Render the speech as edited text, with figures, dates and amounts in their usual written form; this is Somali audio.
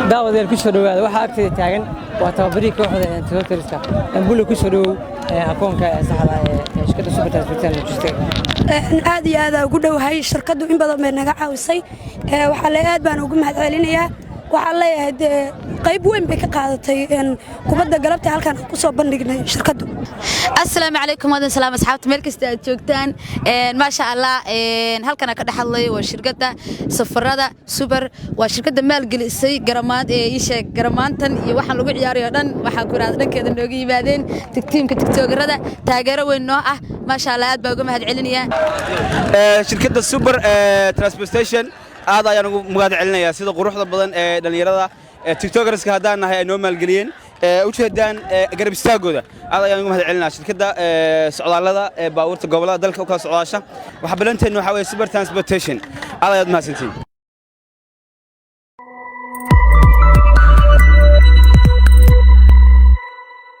daawadeel ku soo dhawaada waxa agteeda taagan waa tababari kooxda Toyota Ambulu ku soo dhaw akoonka saxda ee shirkadda Super Transportation Logistics aad iyo aad ugu dhawahay shirkaddu in badan bay naga caawisay waxa la aad baan ugu mahadcelinayaa waxa leeyahay qayb weyn bay ka qaadatay kubadda galabta halkan ku soo bandhignay shirkaddu assalaamu calaykum wadan salaam asxaabta meel kasta aad joogtaan ma sha Allah halkan ka dhaxlay waa shirkadda safarada Super waa shirkadda maalgelisay garamaad ii sheeg garamaantan iyo waxa lagu ciyaarayo dhan waxa ku raad dhankeeda nooga yimaadeen tiimka tiktokerada taageero weyn noo ah ma sha Allah aad baa uga mahadcelinayaa shirkadda Super Transportation aad ayaan ugu mahadcelinayaa sida quruxda badan ee dhalinyarada tiktokerska hadaan nahay ay noo maalgeliyeen u jeedaan garab istaagooda aad ayaan ugu mahadcelinayaa shirkadda socdaalada baabuurta gobolada dalka u kala socdaasha waxa balanteena waxa weeye Super Transportation aad ayaad mahadsantiin